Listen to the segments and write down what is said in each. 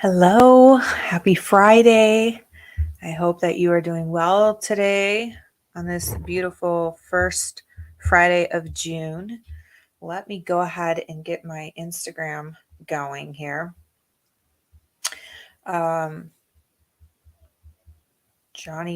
Hello, happy Friday. I hope that you are doing well today on this beautiful first Friday of June. Let me go ahead and get my Instagram going here. Johnny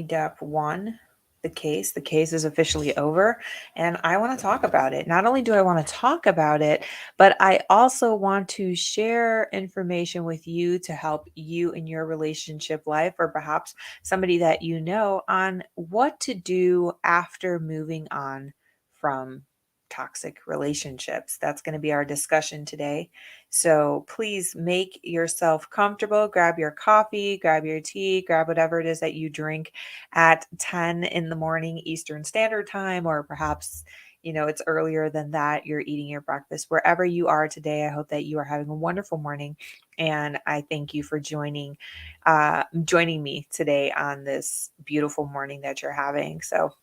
Depp won the case. The case is officially over, and I want to talk about it. Not only do I want to talk about it, but I also want to share information with you to help you in your relationship life, or perhaps somebody that you know, on what to do after moving on from toxic relationships. That's going to be our discussion today. So please make yourself comfortable. Grab your coffee, grab your tea, grab whatever it is that you drink at 10 in the morning Eastern Standard Time, or perhaps it's earlier than that. You're eating your breakfast. Wherever you are today, I hope that you are having a wonderful morning. And I thank you for joining me today on this beautiful morning that you're having. So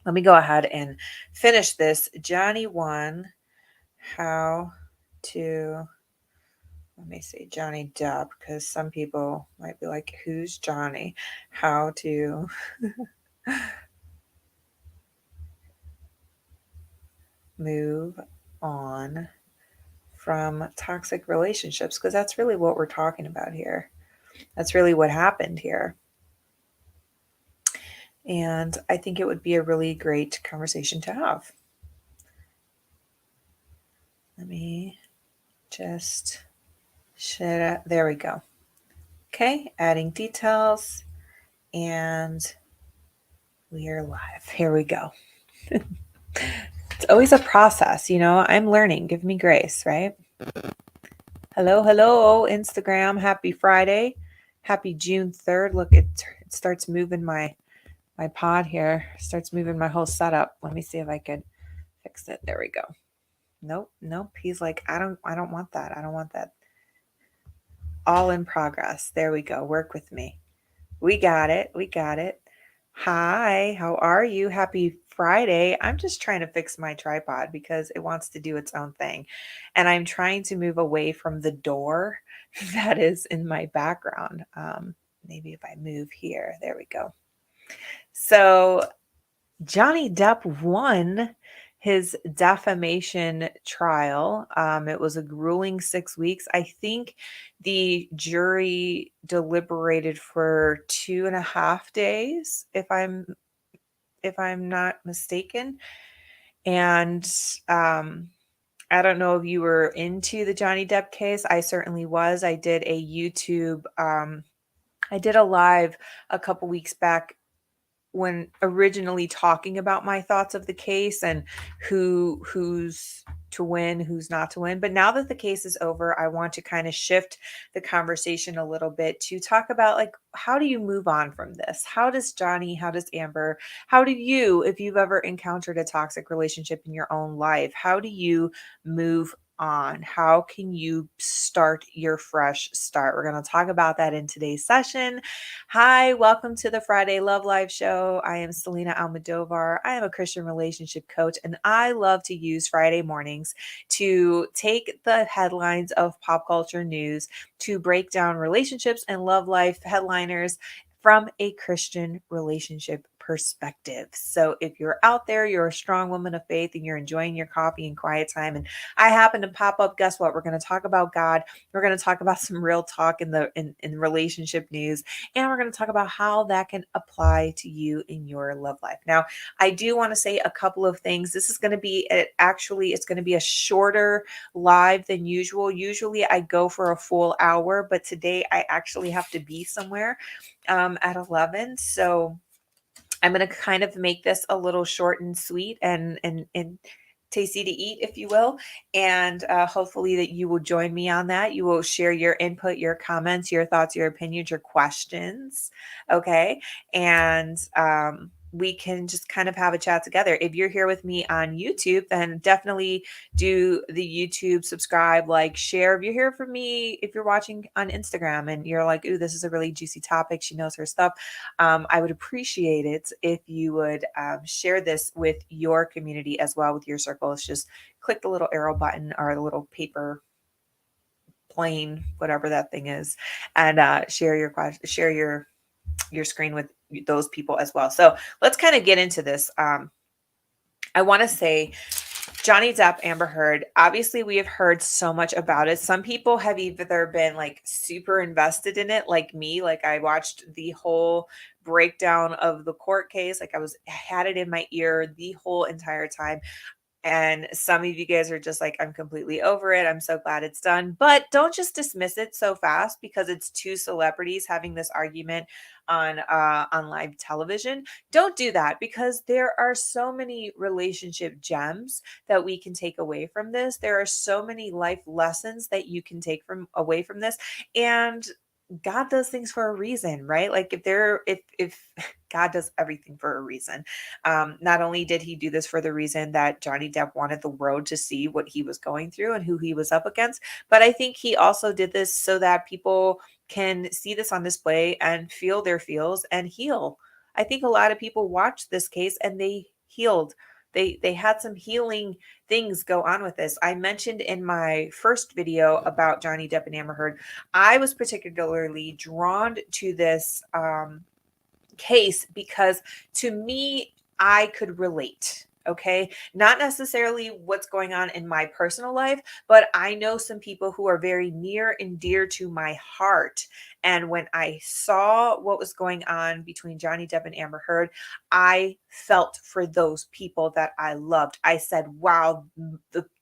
let me go ahead and finish this. Johnny won. How to Let me see, Johnny Depp, because some people might be like, who's Johnny? How to move on from toxic relationships, because that's really what we're talking about here. That's really what happened here. And I think it would be a really great conversation to have. Let me just share it. There we go. Okay, adding details, and we are live. Here we go. It's always a process, I'm learning. Give me grace, right? Hello, Instagram. Happy Friday. Happy June 3rd. Look, it starts moving my pod here. Starts moving my whole setup. Let me see if I could fix it. There we go. Nope. He's like, I don't want that. I don't want that. All in progress. There we go. Work with me. We got it. Hi, how are you? Happy Friday. I'm just trying to fix my tripod because it wants to do its own thing. And I'm trying to move away from the door that is in my background. Maybe if I move here, there we go. So Johnny Depp won his defamation trial. It was a grueling 6 weeks. I think the jury deliberated for 2.5 days, if I'm not mistaken. And I don't know if you were into the Johnny Depp case. I certainly was. I did a YouTube. I did a live a couple weeks back when originally talking about my thoughts of the case and who's to win, who's not to win. But now that the case is over, I want to kind of shift the conversation a little bit to talk about, like, how do you move on from this? How does Amber, how do you, if you've ever encountered a toxic relationship in your own life, how do you move on? How can you start your fresh start? We're going to talk about that in today's session. Hi, welcome to the Friday Love Live show. I am Selina Almodovar. I am a Christian relationship coach, and I love to use Friday mornings to take the headlines of pop culture news to break down relationships and love life headliners from a Christian relationship perspective. So if you're out there, you're a strong woman of faith and you're enjoying your coffee and quiet time, and I happen to pop up, guess what? We're going to talk about God. We're going to talk about some real talk in relationship news, and we're going to talk about how that can apply to you in your love life. Now, I do want to say a couple of things. This is going to be it's going to be a shorter live than usual. Usually I go for a full hour, but today I actually have to be somewhere at 11. So I'm going to kind of make this a little short and sweet and tasty to eat, if you will. And hopefully that you will join me on that. You will share your input, your comments, your thoughts, your opinions, your questions. Okay. And we can just kind of have a chat together. If you're here with me on YouTube, then definitely do the YouTube, subscribe, like, share. If you're here for me, if you're watching on Instagram and you're like, ooh, this is a really juicy topic, she knows her stuff, I would appreciate it if you would share this with your community as well, with your circles. Just click the little arrow button or the little paper plane, whatever that thing is, and share your question, share your screen with those people as well. So let's kind of get into this. I want to say Johnny Depp, Amber Heard. Obviously, we have heard so much about it. Some people have either been like super invested in it, like me. Like I watched the whole breakdown of the court case. Like I had it in my ear the whole entire time. And some of you guys are just like, I'm completely over it. I'm so glad it's done. But don't just dismiss it so fast because it's two celebrities having this argument on live television. Don't do that because there are so many relationship gems that we can take away from this. There are so many life lessons that you can take from away from this. And God does things for a reason, right? Like if God does everything for a reason. Not only did he do this for the reason that Johnny Depp wanted the world to see what he was going through and who he was up against, but I think he also did this so that people can see this on display and feel their feels and heal. I think a lot of people watched this case and they healed. They had some healing things go on with this. I mentioned in my first video about Johnny Depp and Amber Heard, I was particularly drawn to this case because to me, I could relate. Okay. Not necessarily what's going on in my personal life, but I know some people who are very near and dear to my heart. And when I saw what was going on between Johnny Depp and Amber Heard, I felt for those people that I loved. I said, wow,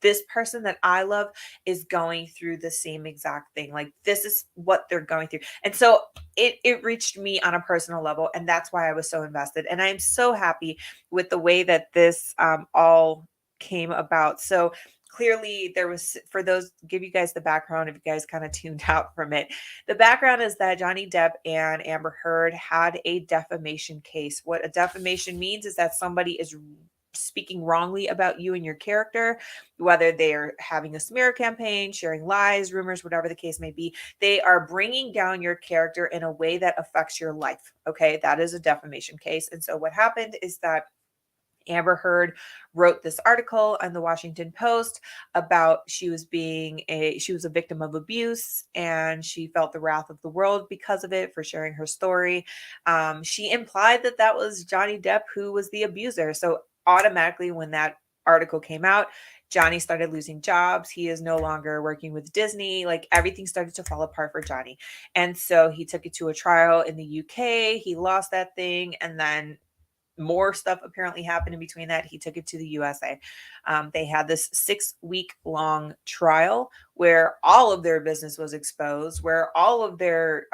this person that I love is going through the same exact thing. Like, this is what they're going through. And so it reached me on a personal level, and that's why I was so invested. And I'm so happy with the way that this all came about. So clearly there was, for those, give you guys the background if you guys kind of tuned out from it. The background is that Johnny Depp and Amber Heard had a defamation case. What a defamation means is that somebody is speaking wrongly about you and your character, whether they're having a smear campaign, sharing lies, rumors, whatever the case may be. They are bringing down your character in a way that affects your life. Okay, that is a defamation case. And so what happened is that Amber Heard wrote this article on the Washington Post about she was a victim of abuse and she felt the wrath of the world because of it for sharing her story. She implied that that was Johnny Depp who was the abuser. So automatically when that article came out, Johnny started losing jobs. He is no longer working with Disney. Like everything started to fall apart for Johnny. And so he took it to a trial in the UK. He lost that thing. And then more stuff apparently happened in between that. He took it to the USA. They had this 6-week long trial where all of their business was exposed, where all of their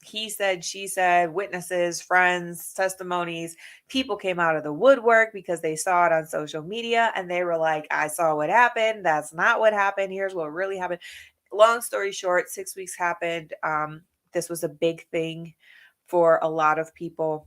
he said, she said, witnesses, friends, testimonies, people came out of the woodwork because they saw it on social media and they were like, I saw what happened. That's not what happened. Here's what really happened. Long story short, 6 weeks happened. This was a big thing for a lot of people.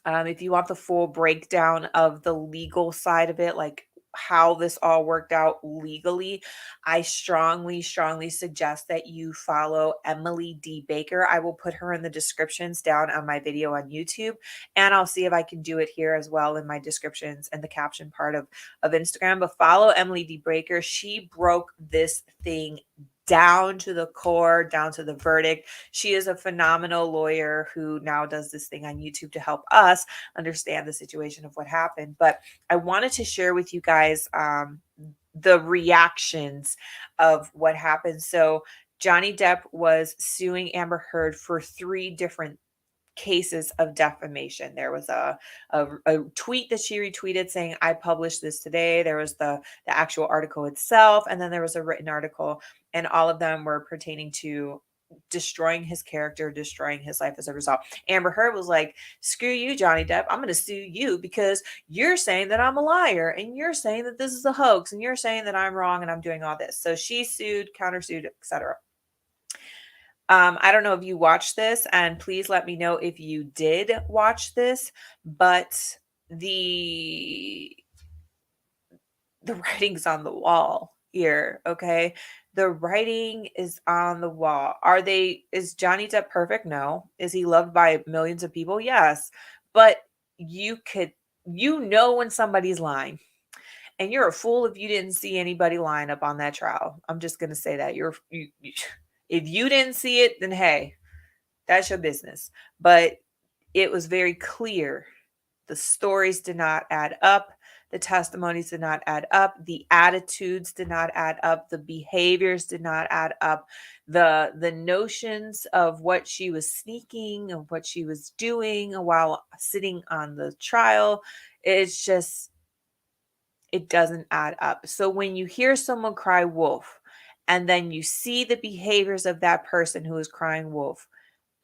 If you want the full breakdown of the legal side of it, like how this all worked out legally, I strongly, strongly suggest that you follow Emily D. Baker. I will put her in the descriptions down on my video on YouTube, and I'll see if I can do it here as well in my descriptions and the caption part of Instagram. But follow Emily D. Baker. She broke this thing down to the core, down to the verdict. She is a phenomenal lawyer who now does this thing on YouTube to help us understand the situation of what happened. But I wanted to share with you guys the reactions of what happened. So Johnny Depp was suing Amber Heard for 3 different cases of defamation. There was a tweet that she retweeted saying, I published this today. There was the actual article itself, and then there was a written article, and all of them were pertaining to destroying his character, destroying his life as a result. Amber Heard was like, screw you, Johnny Depp. I'm going to sue you because you're saying that I'm a liar and you're saying that this is a hoax and you're saying that I'm wrong and I'm doing all this. So she sued, countersued, etc. I don't know if you watched this, and please let me know if you did watch this, but the writing's on the wall here, okay? The writing is on the wall. Is Johnny Depp perfect? No. Is he loved by millions of people? Yes. But you know when somebody's lying. And you're a fool if you didn't see anybody lying up on that trial. I'm just going to say that. If you didn't see it, then hey, that's your business. But it was very clear. The stories did not add up. The testimonies did not add up. The attitudes did not add up. The behaviors did not add up. The notions of what she was sneaking, of what she was doing while sitting on the trial, it's just, it doesn't add up. So when you hear someone cry wolf, and then you see the behaviors of that person who is crying wolf,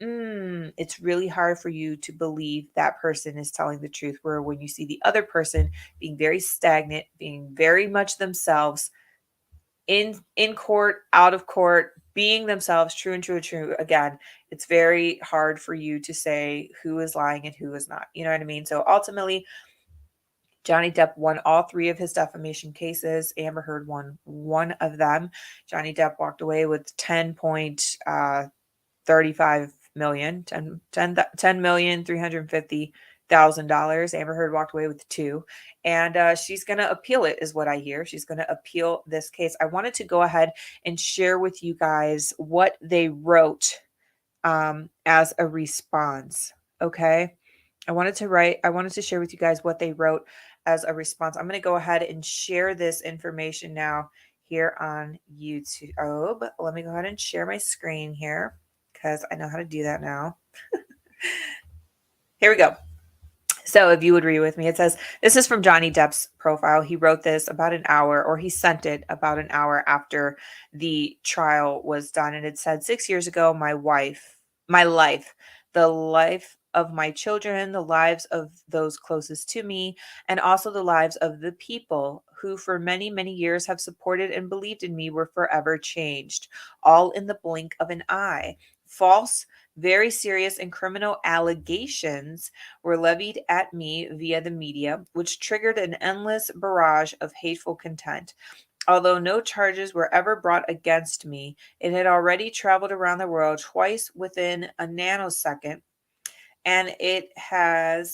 it's really hard for you to believe that person is telling the truth. Where when you see the other person being very stagnant, being very much themselves, in court, out of court, being themselves, true and true and true. Again, it's very hard for you to say who is lying and who is not. You know what I mean? So ultimately, Johnny Depp won all three of his defamation cases. Amber Heard won one of them. Johnny Depp walked away with 10.35 million, 10,350,000. Amber Heard walked away with two, and she's going to appeal it, is what I hear. She's going to appeal this case. I wanted to go ahead and share with you guys what they wrote as a response. Okay. I wanted to share with you guys what they wrote as a response. I'm going to go ahead and share this information now here on YouTube. Let me go ahead and share my screen here, because I know how to do that now. Here we go. So if you would read with me, it says, this is from Johnny Depp's profile. He wrote this about an hour, or he sent it about an hour after the trial was done. And it said, 6 years ago, my life, the life of my children, the lives of those closest to me, and also the lives of the people who for many, many years have supported and believed in me were forever changed, all in the blink of an eye. False, very serious and criminal allegations were levied at me via the media, which triggered an endless barrage of hateful content. Although no charges were ever brought against me, it had already traveled around the world twice within a nanosecond, and it had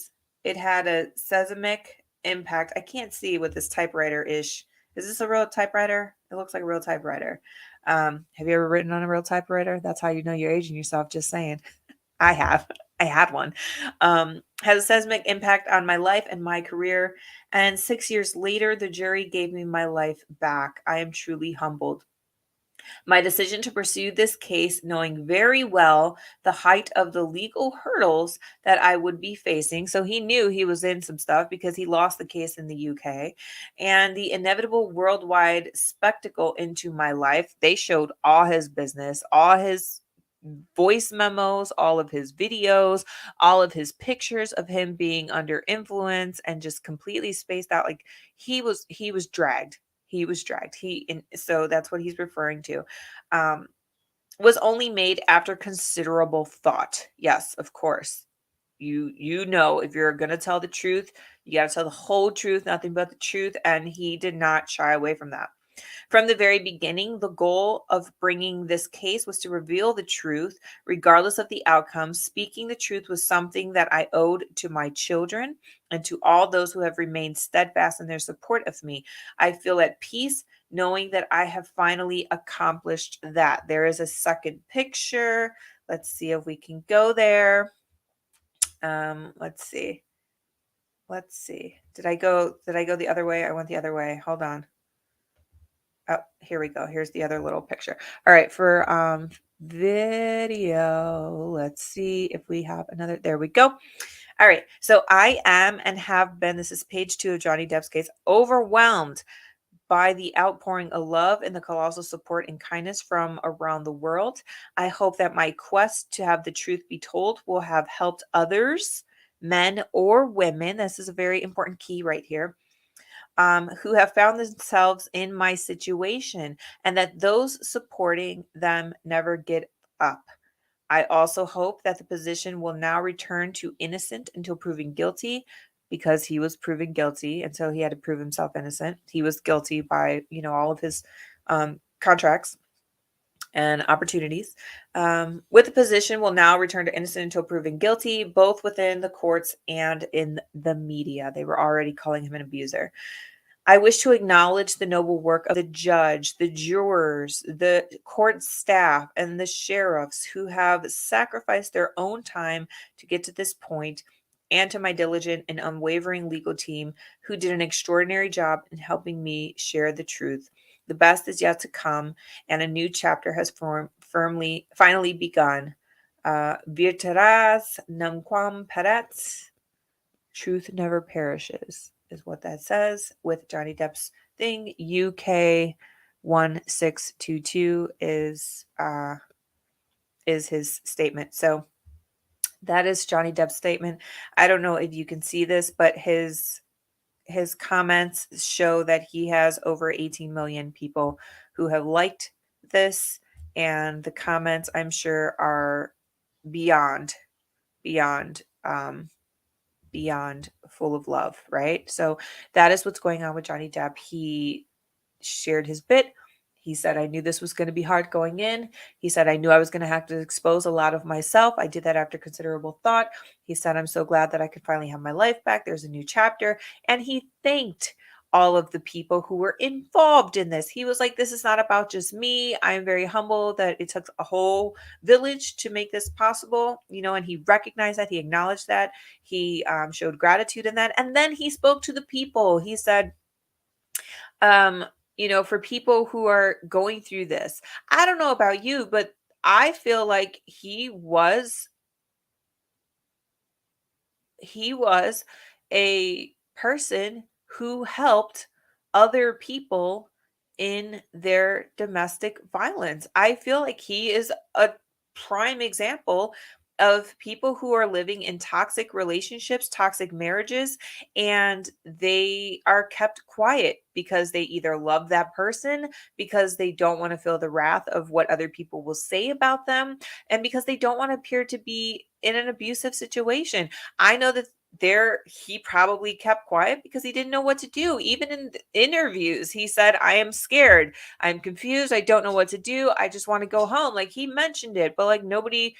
a seismic impact. I can't see what this typewriter is. Is this a real typewriter? It looks like a real typewriter. Have you ever written on a real typewriter? That's how you know you're aging yourself, just saying. I have. I had one. Has a seismic impact on my life and my career. And 6 years later, the jury gave me my life back. I am truly humbled. My decision to pursue this case, knowing very well the height of the legal hurdles that I would be facing. So he knew he was in some stuff because he lost the case in the UK, and the inevitable worldwide spectacle into my life. They showed all his business, all his voice memos, all of his videos, all of his pictures of him being under influence and just completely spaced out. Like he was dragged. He was dragged. So that's what he's referring to. Um, was only made after considerable thought. Yes, of course. You know, if you're gonna tell the truth, you gotta tell the whole truth, nothing but the truth. And he did not shy away from that. From the very beginning, the goal of bringing this case was to reveal the truth, regardless of the outcome. Speaking the truth was something that I owed to my children and to all those who have remained steadfast in their support of me. I feel at peace knowing that I have finally accomplished that. There is a second picture. Let's see if we can go there. Let's see. Did I go the other way? I went the other way. Hold on. Oh, here we go. Here's the other little picture. All right, for video, let's see if we have another. There we go. All right. So I am and have been, this is page 2 of Johnny Depp's case, overwhelmed by the outpouring of love and the colossal support and kindness from around the world. I hope that my quest to have the truth be told will have helped others, men or women. This is a very important key right here. Who have found themselves in my situation, and that those supporting them never get up. I also hope that the position will now return to innocent until proven guilty, because he was proven guilty, and so he had to prove himself innocent. He was guilty by, all of his contracts and opportunities. With the position will now return to innocent until proven guilty, both within the courts and in the media. They were already calling him an abuser. I wish to acknowledge the noble work of the judge, the jurors, the court staff, and the sheriffs who have sacrificed their own time to get to this point, and to my diligent and unwavering legal team who did an extraordinary job in helping me share the truth. The best is yet to come, and a new chapter has finally begun. Virturas nunquam peret. Truth never perishes, is what that says with Johnny Depp's thing. UK 1622 is his statement. So that is Johnny Depp's statement. I don't know if you can see this, but his comments show that he has over 18 million people who have liked this, and the comments, I'm sure, are beyond beyond um beyond full of love, right? So that is what's going on with Johnny Depp. He shared his bit. He said, I knew this was going to be hard going in. He said, I knew I was going to have to expose a lot of myself. I did that after considerable thought. He said, I'm so glad that I could finally have my life back. There's a new chapter. And he thanked all of the people who were involved in this. He was like, this is not about just me. I am very humble that it took a whole village to make this possible, and he recognized that, he acknowledged that, he showed gratitude in that. And then he spoke to the people. He said, um, for people who are going through this, I don't know about you, but I feel like he was a person who helped other people in their domestic violence. I feel like he is a prime example of people who are living in toxic relationships, toxic marriages, and they are kept quiet because they either love that person, because they don't want to feel the wrath of what other people will say about them, and because they don't want to appear to be in an abusive situation. I know that he probably kept quiet because he didn't know what to do. Even in the interviews, he said, I am scared, I'm confused, I don't know what to do, I just want to go home. Like, he mentioned it, but like nobody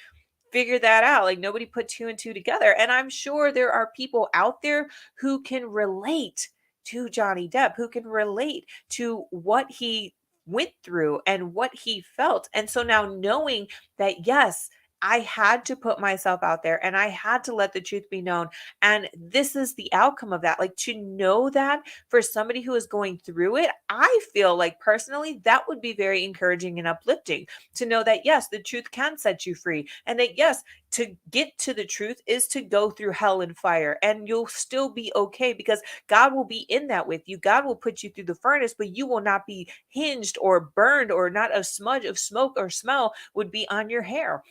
figured that out. Like, nobody put two and two together. And I'm sure there are people out there who can relate to Johnny Depp, who can relate to what he went through and what he felt. And so now, knowing that, yes, I had to put myself out there and I had to let the truth be known. And this is the outcome of that. Like, to know that for somebody who is going through it, I feel like personally that would be very encouraging and uplifting, to know that, yes, the truth can set you free. And that, yes, to get to the truth is to go through hell and fire, and you'll still be okay because God will be in that with you. God will put you through the furnace, but you will not be hinged or burned, or not a smudge of smoke or smell would be on your hair.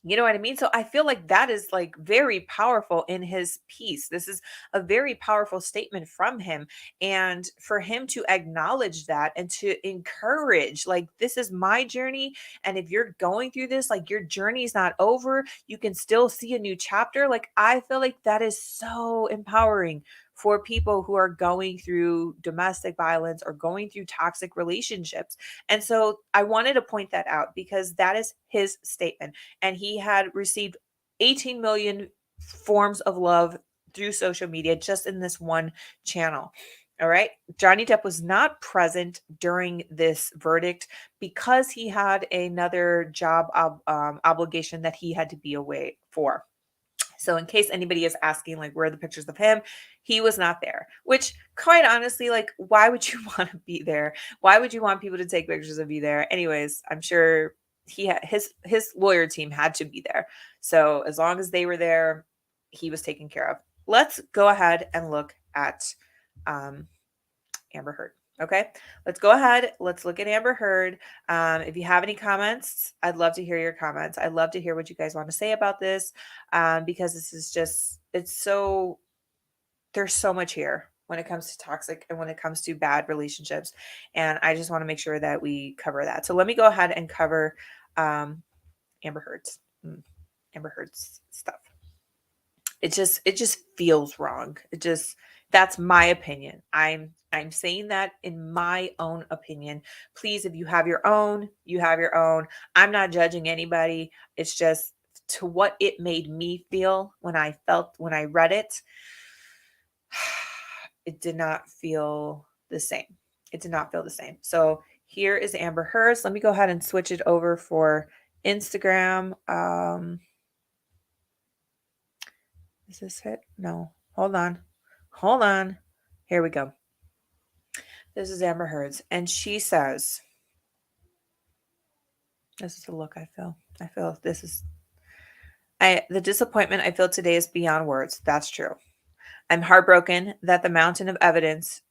You know what I mean? So I feel like that is like very powerful in his piece. This is a very powerful statement from him. And for him to acknowledge that and to encourage, like, this is my journey. And if you're going through this, like, your journey is not over, you can still see a new chapter. Like, I feel like that is so empowering for people who are going through domestic violence or going through toxic relationships. And so I wanted to point that out because that is his statement, and he had received 18 million forms of love through social media just in this one channel. All right. Johnny Depp was not present during this verdict because he had another job obligation that he had to be away for. So in case anybody is asking, like, where are the pictures of him? He was not there, which, quite honestly, like, why would you want to be there? Why would you want people to take pictures of you there? Anyways, I'm sure his lawyer team had to be there. So as long as they were there, he was taken care of. Let's go ahead and look at um, Amber Heard. Okay, let's go ahead. Let's look at Amber Heard. If you have any comments, I'd love to hear your comments. I'd love to hear what you guys want to say about this, because this is just, there's so much here when it comes to toxic and when it comes to bad relationships. And I just want to make sure that we cover that. So let me go ahead and cover Amber Heard's Amber Heard's stuff. It just feels wrong. That's my opinion. I'm saying that in my own opinion. Please, if you have your own, you have your own. I'm not judging anybody. It's just to what it made me feel when I read it. It did not feel the same. It did not feel the same. So here is Amber Heard's. Let me go ahead and switch it over for Instagram. Is this it? No. Hold on. Hold on. Here we go. This is Amber Heard's. And she says, this is the look I feel. I feel this is the disappointment I feel today is beyond words. That's true. I'm heartbroken that the mountain of evidence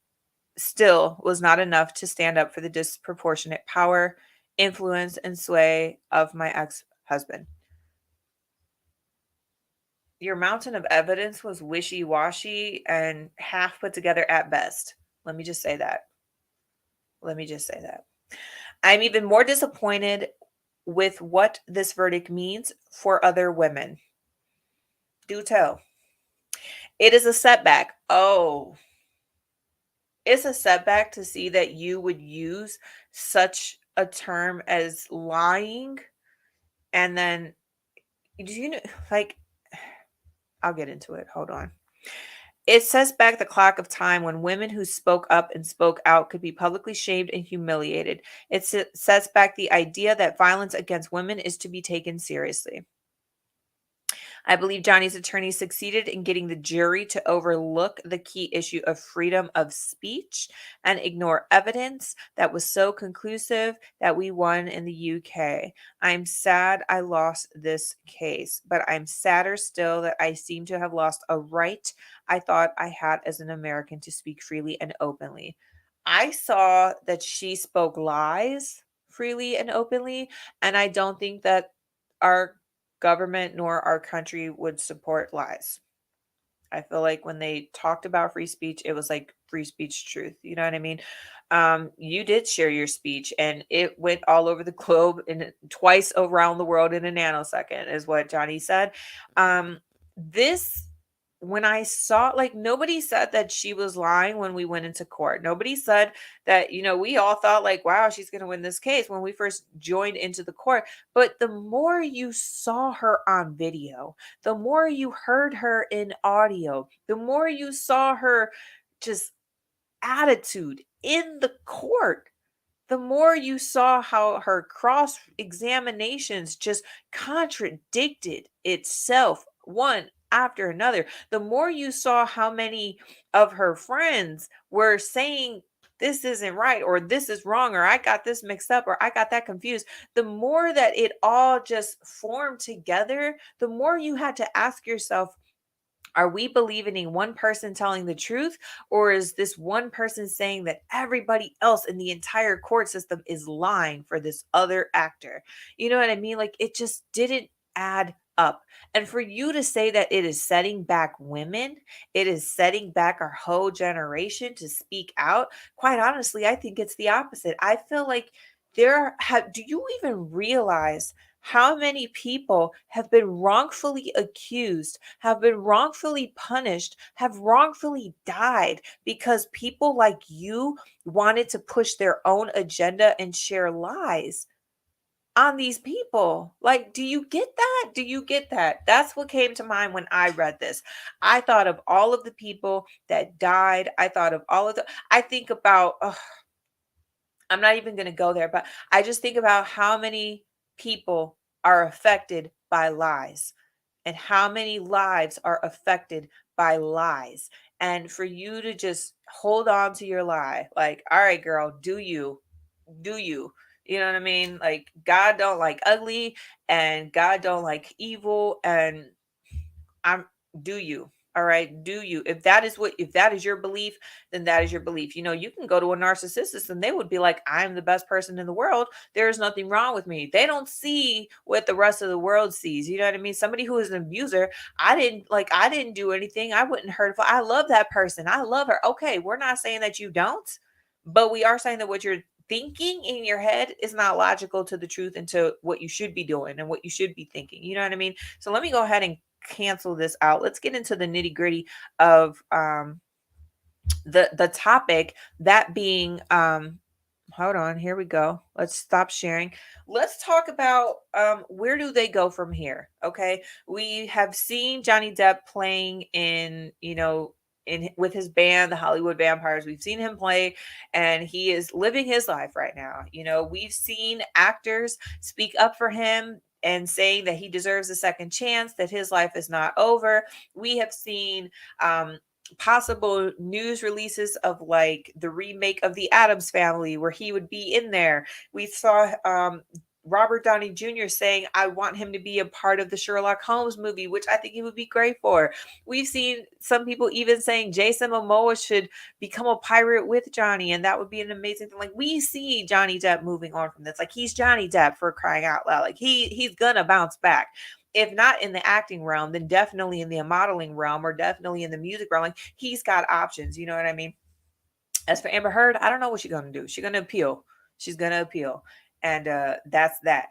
still was not enough to stand up for the disproportionate power, influence, and sway of my ex-husband. Your mountain of evidence was wishy-washy and half put together at best. Let me just say that. I'm even more disappointed with what this verdict means for other women. Do tell. It is a setback. Oh, it's a setback to see that you would use such a term as lying. And then, do you know, like, I'll get into it. Hold on. It sets back the clock of time when women who spoke up and spoke out could be publicly shamed and humiliated. It sets back the idea that violence against women is to be taken seriously. I believe Johnny's attorney succeeded in getting the jury to overlook the key issue of freedom of speech and ignore evidence that was so conclusive that we won in the UK. I'm sad I lost this case, but I'm sadder still that I seem to have lost a right I thought I had as an American to speak freely and openly. I saw that she spoke lies freely and openly, and I don't think that our government nor our country would support lies. I feel like when they talked about free speech, it was like free speech truth. You know what I mean? You did share your speech and it went all over the globe and twice around the world in a nanosecond, is what Johnny said. This when I saw, like, nobody said that she was lying when we went into court. Nobody said that, we all thought like, wow, she's going to win this case when we first joined into the court. But the more you saw her on video, the more you heard her in audio, the more you saw her just attitude in the court, the more you saw how her cross examinations just contradicted itself one after another, the more you saw how many of her friends were saying this isn't right or this is wrong or I got this mixed up or I got that confused, the more that it all just formed together, the more you had to ask yourself, are we believing in one person telling the truth, or is this one person saying that everybody else in the entire court system is lying for this other actor? You know what I mean? Like, it just didn't add up. And for you to say that it is setting back women, it is setting back our whole generation to speak out, quite honestly, I think it's the opposite. I feel like do you even realize how many people have been wrongfully accused, have been wrongfully punished, have wrongfully died because people like you wanted to push their own agenda and share lies on these people? Like, do you get that? Do you get that? That's what came to mind when I read this. I thought of all of the people that died. I thought of all of I think about, I'm not even going to go there, but I just think about how many people are affected by lies and how many lives are affected by lies. And for you to just hold on to your lie, like, all right, girl, do you, you know what I mean? Like, God don't like ugly and God don't like evil. And I'm do you. All right, do you? If that is your belief, then that is your belief. You can go to a narcissist and they would be like, I'm the best person in the world. There's nothing wrong with me. They don't see what the rest of the world sees. You know what I mean? Somebody who is an abuser, I didn't do anything. I wouldn't hurt. I love that person. I love her. Okay, we're not saying that you don't, but we are saying that what you're thinking in your head is not logical to the truth and to what you should be doing and what you should be thinking. You know what I mean? So let me go ahead and cancel this out. Let's get into the nitty-gritty of the topic, that being hold on, here we go. Let's stop sharing. Let's talk about where do they go from here? Okay, we have seen Johnny Depp playing in in with his band, the Hollywood Vampires. We've seen him play, and he is living his life right now. We've seen actors speak up for him and saying that he deserves a second chance, that his life is not over. We have seen possible news releases of like the remake of the Addams Family where he would be in there. We saw Robert Downey Jr. saying, I want him to be a part of the Sherlock Holmes movie, which I think he would be great for. We've seen some people even saying Jason Momoa should become a pirate with Johnny, and that would be an amazing thing. Like, we see Johnny Depp moving on from this. Like, he's Johnny Depp, for crying out loud. Like, he's gonna bounce back. If not in the acting realm, then definitely in the modeling realm, or definitely in the music realm. Like, he's got options, you know what I mean? As for Amber Heard, I don't know what she's gonna do. She's gonna appeal. She's gonna appeal. And that's that.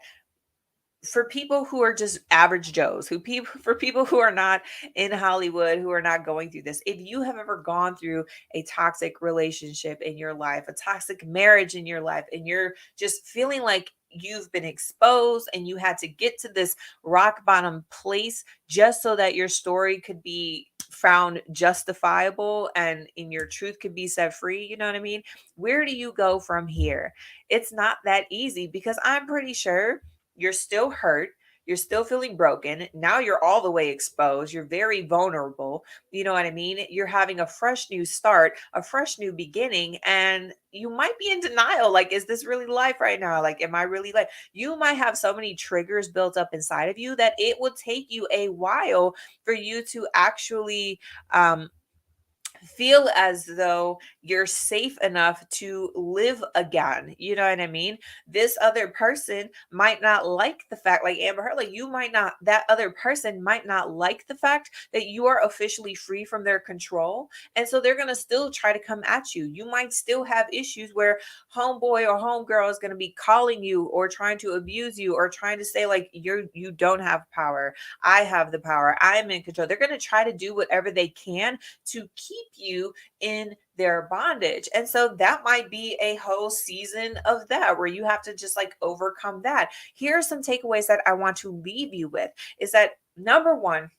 For people who are just average Joes, for people who are not in Hollywood, who are not going through this, if you have ever gone through a toxic relationship in your life, a toxic marriage in your life, and you're just feeling like you've been exposed and you had to get to this rock bottom place just so that your story could be found justifiable and in your truth could be set free, you know what I mean? Where do you go from here? It's not that easy, because I'm pretty sure you're still hurt. You're still feeling broken. Now you're all the way exposed. You're very vulnerable. You know what I mean? You're having a fresh new start, a fresh new beginning, and you might be in denial. Like, is this really life right now? Like, am I really life? You might have so many triggers built up inside of you that it will take you a while for you to actually feel as though you're safe enough to live again. You know what I mean? This other person might not like the fact, like Amber Heard, like you might not, that other person might not like the fact that you are officially free from their control. And so they're going to still try to come at you. You might still have issues where homeboy or homegirl is going to be calling you or trying to abuse you or trying to say like you don't have power. I have the power. I'm in control. They're going to try to do whatever they can to keep you in their bondage. And so that might be a whole season of that where you have to just like overcome that. Here are some takeaways that I want to leave you with is that number one,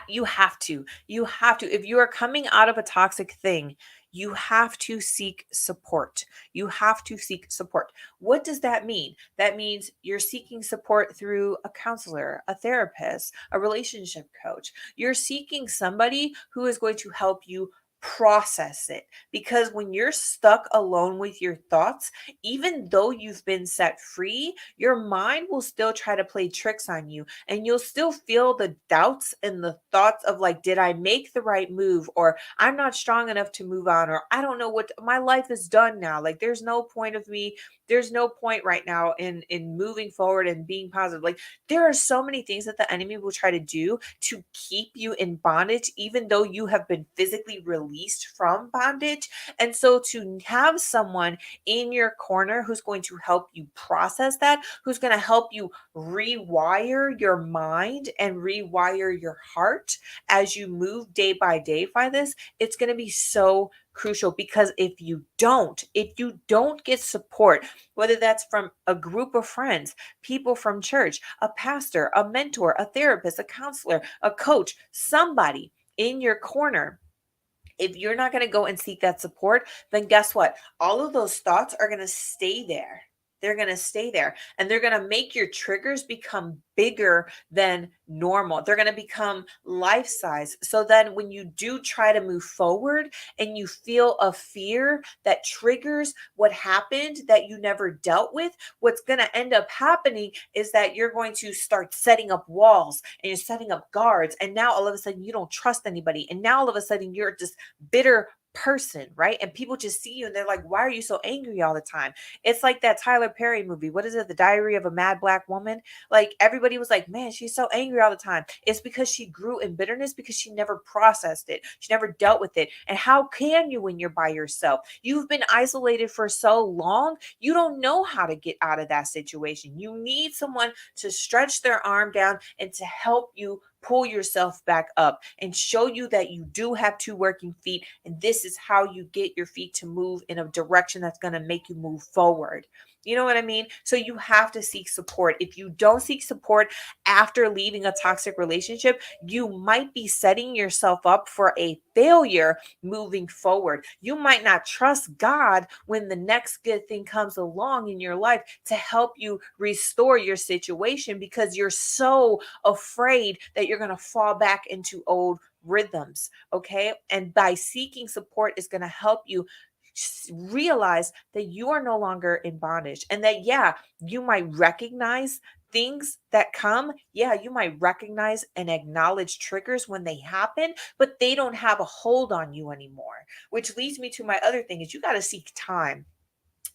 you have to, if you are coming out of a toxic thing, you have to seek support. You have to seek support. What does that mean? That means you're seeking support through a counselor, a therapist, a relationship coach. You're seeking somebody who is going to help you process it, because when you're stuck alone with your thoughts, even though you've been set free, your mind will still try to play tricks on you, and you'll still feel the doubts and the thoughts of like, did I make the right move, or I'm not strong enough to move on, or I don't know what, my life is done now, like there's no point of me, there's no point right now in moving forward and being positive. Like, there are so many things that the enemy will try to do to keep you in bondage, even though you have been physically released from bondage. And so to have someone in your corner who's going to help you process that, who's going to help you rewire your mind and rewire your heart as you move day by day by this, it's going to be so crucial. Because if you don't get support, whether that's from a group of friends, people from church, a pastor, a mentor, a therapist, a counselor, a coach, somebody in your corner, if you're not going to go and seek that support, then guess what? All of those thoughts are going to stay there. They're going to stay there, and they're going to make your triggers become bigger than normal. They're going to become life size. So then when you do try to move forward and you feel a fear that triggers what happened that you never dealt with, what's going to end up happening is that you're going to start setting up walls and you're setting up guards. And now all of a sudden you don't trust anybody. And now all of a sudden you're just bitter person, right? And people just see you and they're like, why are you so angry all the time? It's like that Tyler Perry movie. What is it? The Diary of a Mad Black Woman. Like, everybody was like, man, she's so angry all the time. It's because she grew in bitterness, because she never processed it. She never dealt with it. And how can you when you're by yourself? You've been isolated for so long. You don't know how to get out of that situation. You need someone to stretch their arm down and to help you pull yourself back up and show you that you do have two working feet. And this is how you get your feet to move in a direction that's going to make you move forward. You know what I mean? So you have to seek support. If you don't seek support after leaving a toxic relationship, you might be setting yourself up for a failure moving forward. You might not trust God when the next good thing comes along in your life to help you restore your situation because you're so afraid that you're going to fall back into old rhythms. Okay. And by seeking support is going to help you realize that you are no longer in bondage and that, yeah, you might recognize things that come. Yeah, you might recognize and acknowledge triggers when they happen, but they don't have a hold on you anymore. Which leads me to my other thing is you got to seek time.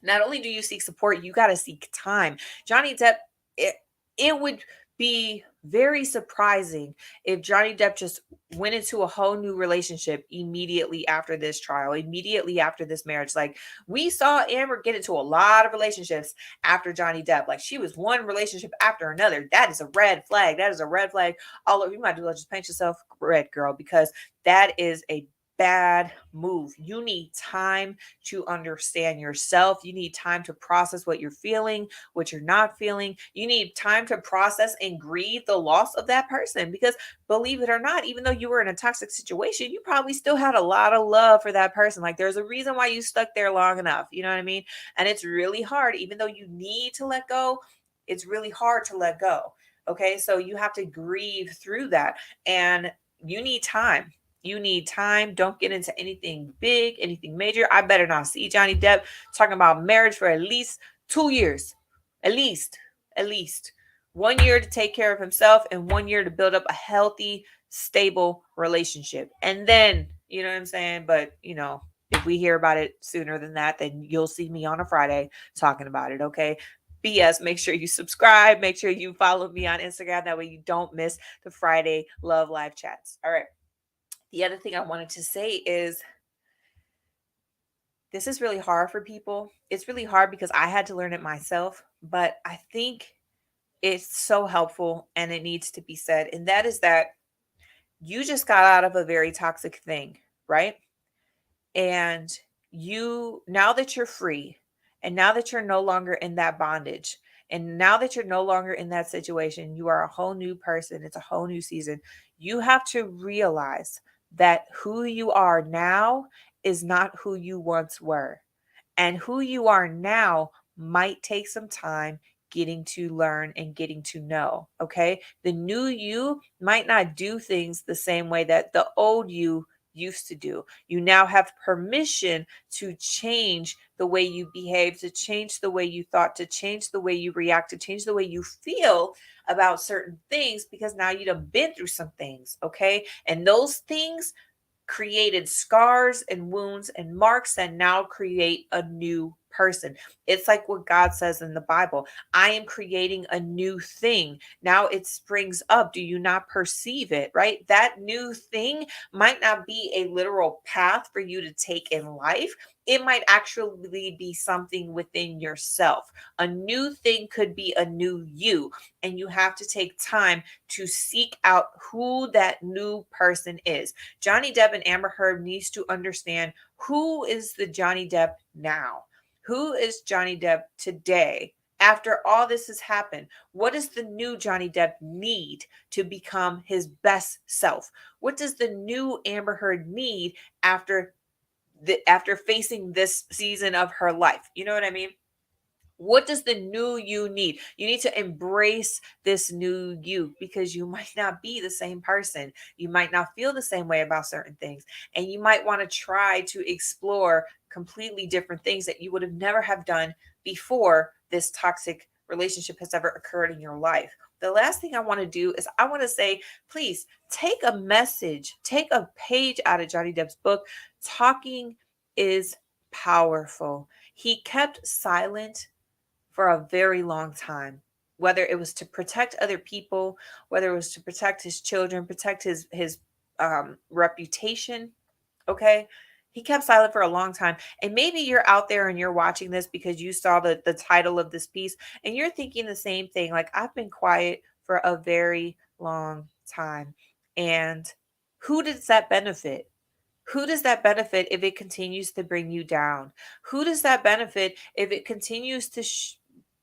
Not only do you seek support, you got to seek time. Johnny Depp, it, it would be very surprising if Johnny Depp just went into a whole new relationship immediately after this trial, immediately after this marriage. Like we saw Amber get into a lot of relationships after Johnny Depp. Like she was one relationship after another. That is a red flag. That is a red flag. All of you might as well just paint yourself red, girl, because that is a bad move. You need time to understand yourself. You need time to process what you're feeling, what you're not feeling. You need time to process and grieve the loss of that person because believe it or not, even though you were in a toxic situation, you probably still had a lot of love for that person. Like there's a reason why you stuck there long enough. You know what I mean? And it's really hard, even though you need to let go, it's really hard to let go. Okay. So you have to grieve through that and you need time. You need time. Don't get into anything big, anything major. I better not see Johnny Depp talking about marriage for at least 2 years. At least 1 year to take care of himself and 1 year to build up a healthy, stable relationship. And then, you know what I'm saying? But, if we hear about it sooner than that, then you'll see me on a Friday talking about it. Okay. BS, make sure you subscribe. Make sure you follow me on Instagram. That way you don't miss the Friday Love Live chats. All right. The other thing I wanted to say is this is really hard for people. It's really hard because I had to learn it myself, but I think it's so helpful and it needs to be said. And that is that you just got out of a very toxic thing, right? And now that you're free and now that you're no longer in that bondage and now that you're no longer in that situation, you are a whole new person. It's a whole new season. You have to realize that who you are now is not who you once were. And who you are now might take some time getting to learn and getting to know. Okay. The new you might not do things the same way that the old you used to do. You now have permission to change the way you behave, to change the way you thought, to change the way you react, to change the way you feel about certain things because now you've been through some things. Okay. And those things created scars and wounds and marks that now create a new person. It's like what God says in the Bible. I am creating a new thing. Now it springs up. Do you not perceive it? Right? That new thing might not be a literal path for you to take in life. It might actually be something within yourself. A new thing could be a new you. And you have to take time to seek out who that new person is. Johnny Depp and Amber Heard needs to understand who is the Johnny Depp now. Who is Johnny Depp today? After all this has happened, what does the new Johnny Depp need to become his best self? What does the new Amber Heard need after facing this season of her life? You know what I mean? What does the new you need? You need to embrace this new you because you might not be the same person. You might not feel the same way about certain things. And you might want to try to explore completely different things that you would have never have done before this toxic relationship has ever occurred in your life. The last thing I want to do is I want to say, please take a message, take a page out of Johnny Depp's book. Talking is powerful. He kept silent for a very long time, whether it was to protect other people, whether it was to protect his children, protect his reputation. Okay. He kept silent for a long time. And maybe you're out there and you're watching this because you saw the title of this piece and you're thinking the same thing. Like, I've been quiet for a very long time. And who does that benefit? Who does that benefit if it continues to bring you down? Who does that benefit if it continues to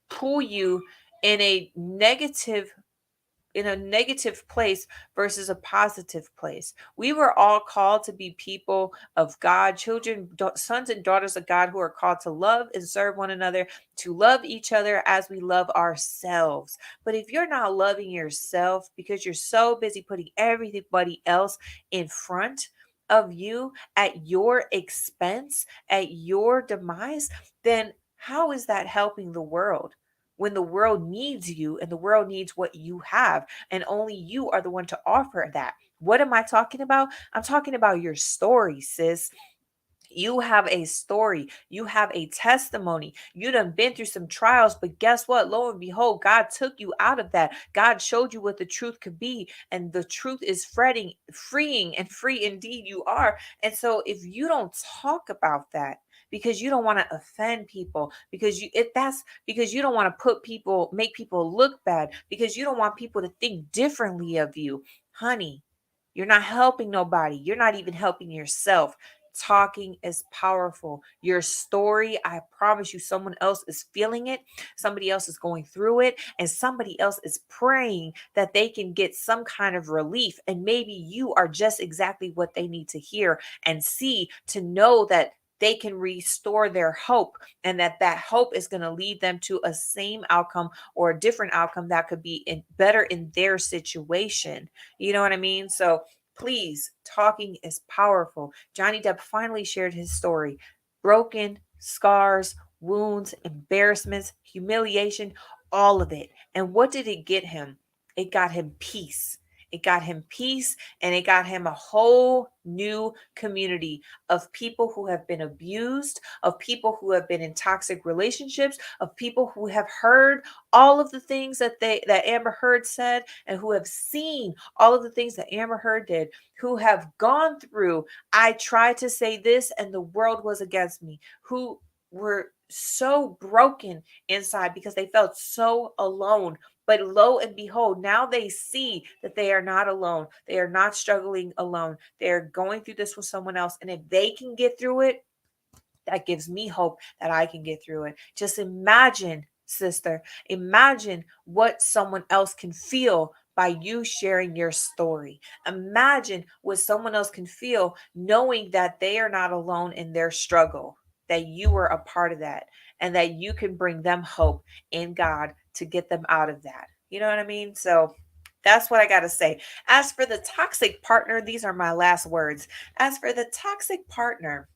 pull you in a negative place versus a positive place? We were all called to be people of God, children, sons and daughters of God, who are called to love and serve one another, to love each other as we love ourselves. But if you're not loving yourself because you're so busy putting everybody else in front of you at your expense, at your demise, then how is that helping the world? When the world needs you and the world needs what you have, and only you are the one to offer that. What am I talking about? I'm talking about your story, sis. You have a story. You have a testimony. You done been through some trials, but guess what? Lo and behold, God took you out of that. God showed you what the truth could be, and the truth is freeing, and free indeed you are. And so if you don't talk about that, because you don't want to offend people, because that's because you don't want to make people look bad, because you don't want people to think differently of you, honey, you're not helping nobody. You're not even helping yourself. Talking is powerful. Your story, I promise you, someone else is feeling it, somebody else is going through it, and somebody else is praying that they can get some kind of relief. And maybe you are just exactly what they need to hear and see, to know that they can restore their hope, and that hope is going to lead them to a same outcome or a different outcome that could be better in their situation. You know what I mean? So please, talking is powerful. Johnny Depp finally shared his story. Broken, scars, wounds, embarrassments, humiliation, all of it. And what did it get him? It got him peace. It got him peace, and it got him a whole new community of people who have been abused, of people who have been in toxic relationships, of people who have heard all of the things that Amber Heard said, and who have seen all of the things that Amber Heard did, who have gone through, I tried to say this and the world was against me, who were so broken inside because they felt so alone. But lo and behold, now they see that they are not alone. They are not struggling alone. They're going through this with someone else. And if they can get through it, that gives me hope that I can get through it. Just imagine, sister, imagine what someone else can feel by you sharing your story. Imagine what someone else can feel knowing that they are not alone in their struggle, that you were a part of that, and that you can bring them hope in God to get them out of that. You know what I mean? So that's what I got to say. As for the toxic partner, these are my last words. As for the toxic partner,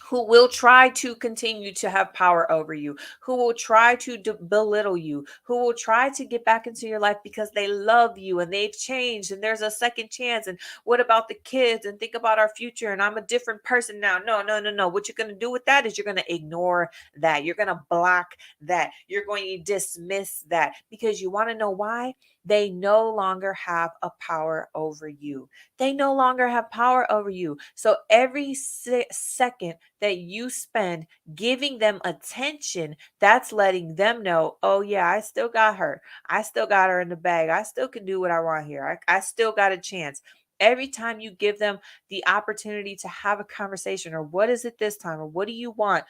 who will try to continue to have power over you, who will try to belittle you, who will try to get back into your life because they love you and they've changed and there's a second chance. And what about the kids? And think about our future. And I'm a different person now. No, no, no, no. What you're going to do with that is you're going to ignore that. You're going to block that. You're going to dismiss that, because you want to know why? They no longer have a power over you. They no longer have power over you. So every second that you spend giving them attention, that's letting them know, oh, yeah, I still got her. I still got her in the bag. I still can do what I want here. I still got a chance. Every time you give them the opportunity to have a conversation, or what is it this time, or what do you want?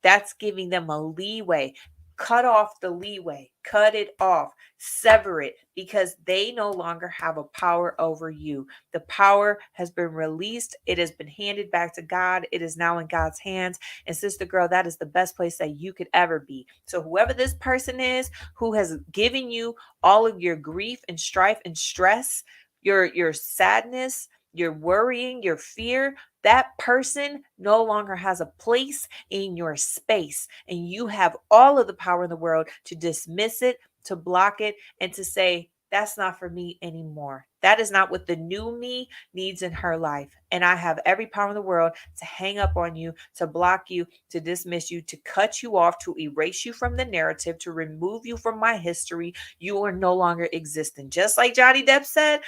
That's giving them a leeway. Cut off the leeway, cut it off, sever it, because they no longer have a power over you. The power has been released. It has been handed back to God. It is now in God's hands. And sister girl, that is the best place that you could ever be. So whoever this person is who has given you all of your grief and strife and stress, your sadness, your worrying, your fear, that person no longer has a place in your space. And you have all of the power in the world to dismiss it, to block it, and to say, that's not for me anymore. That is not what the new me needs in her life. And I have every power in the world to hang up on you, to block you, to dismiss you, to cut you off, to erase you from the narrative, to remove you from my history. You are no longer existent. Just like Johnny Depp said,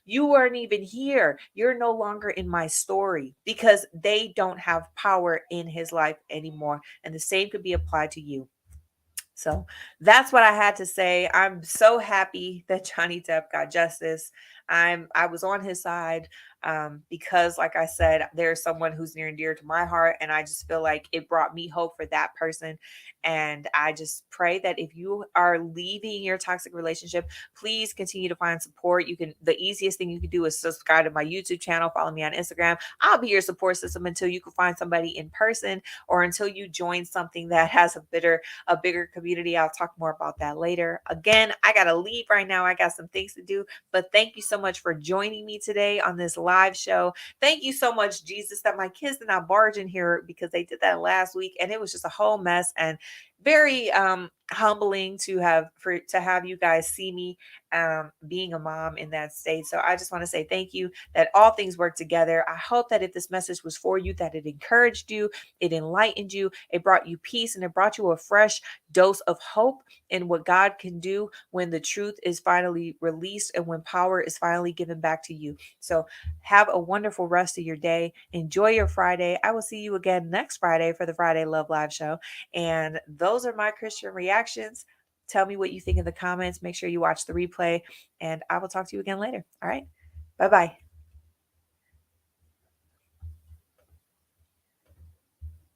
you weren't even here. You're no longer in my story, because they don't have power in his life anymore. And the same could be applied to you. So that's what I had to say. I'm so happy that Johnny Depp got justice. I was on his side because, like I said, there's someone who's near and dear to my heart, and I just feel like it brought me hope for that person. And I just pray that if you are leaving your toxic relationship, please continue to find support. You can, the easiest thing you can do is subscribe to my YouTube channel, follow me on Instagram. I'll be your support system until you can find somebody in person or until you join something that has a bigger community. I'll talk more about that later. Again, I got to leave right now. I got some things to do, but thank you so much for joining me today on this live show. Thank you so much, Jesus, that my kids did not barge in here because they did that last week and it was just a whole mess and very humbling to have you guys see me being a mom in that state. So I just want to say thank you that all things work together. I hope that if this message was for you, that it encouraged you, it enlightened you, it brought you peace, and it brought you a fresh dose of hope in what God can do when the truth is finally released and when power is finally given back to you. So have a wonderful rest of your day. Enjoy your Friday. I will see you again next Friday for the Friday Love Live show. And those are my Christian reactions. Tell me what you think in the comments. Make sure you watch the replay, and I will talk to you again later. All right. Bye bye.